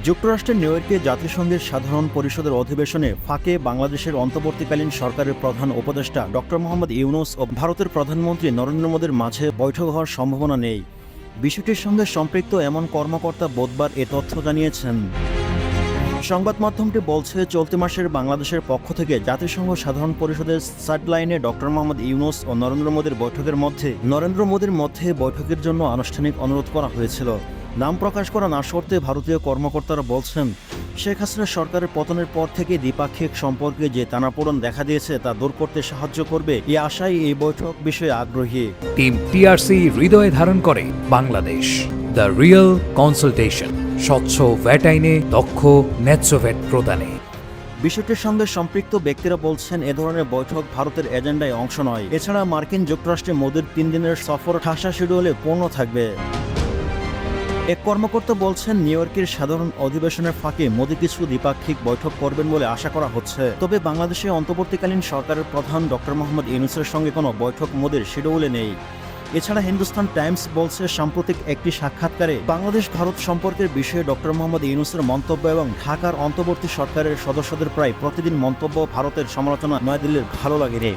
যুক্তরাষ্ট্রের নিউ ইয়র্কে জাতিসংঘের সাধারণ পরিষদের অধিবেশনে ফাঁকে বাংলাদেশের অন্তর্বর্তীকালীন সরকারের প্রধান উপদেষ্টা ডক্টর মোহাম্মদ ইউনূস ও ভারতের প্রধানমন্ত্রী নরেন্দ্র মোদীর মাঝে বৈঠক হওয়ার সম্ভাবনা নেই। বিষয়টির সঙ্গে সম্পৃক্ত এমন কর্মকর্তা বুধবার এ তথ্য জানিয়েছেন। সংবাদ মাধ্যমটি বলছে, চলতি মাসের বাংলাদেশের পক্ষ থেকে জাতিসংঘ সাধারণ পরিষদের সাইডলাইনে ডক্টর মোহাম্মদ ইউনূস ও নরেন্দ্র মোদীর মধ্যে বৈঠকের জন্য আনুষ্ঠানিক অনুরোধ করা হয়েছিল। নাম প্রকাশ করা না সত্ত্বে ভারতীয় কর্মকর্তারা বলছেন, শেখ হাসিনা সরকারের পতনের পর থেকে দ্বিপাক্ষিক সম্পর্কে যে টানাপোড়েন দেখা দিয়েছে তা দূর করতে সাহায্য করবে এই আশায় এই বৈঠক বিষয়ে আগ্রহী। টিম টিআরসি হৃদয়ে ধারণ করে বাংলাদেশ। দ্য রিয়েল কনসালটেশন, স্বচ্ছ ভ্যাট আইনে দক্ষ ন্যায্য ভ্যাট প্রদানে। বিষয়টির সঙ্গে সম্পৃক্ত ব্যক্তিরা বলছেন, এ ধরনের বৈঠক ভারতের এজেন্ডায় অংশ নয়। এছাড়া মার্কিন যুক্তরাষ্ট্রে মোদীর 3 দিনের সফর ঠাসা শিডিউলে পূর্ণ থাকবে। এক কর্মকর্তা বলছেন, নিউ ইয়র্কের সাধারণ অধিবেশনের ফাঁকে মোদী কিছু দ্বিপাক্ষিক বৈঠক করবেন বলে আশা করা হচ্ছে। তবে বাংলাদেশে অন্তর্বর্তীকালীন সরকারের প্রধান ডক্টর মোহাম্মদ ইউনূসের সঙ্গে কোনো বৈঠক মোদীর শিডিউলে নেই। এছাড়া হিন্দুস্তান টাইমস বলছে, সাম্প্রতিক একটি সাক্ষাৎকারে বাংলাদেশ ভারত সম্পর্কের বিষয়ে ডক্টর মোহাম্মদ ইউনূসের মন্তব্য এবং ঢাকার অন্তর্বর্তী সরকারের সদস্যদের প্রায় প্রতিদিন মন্তব্য ভারতের সমালোচনা নয়াদিল্লির ভালো লাগেনি।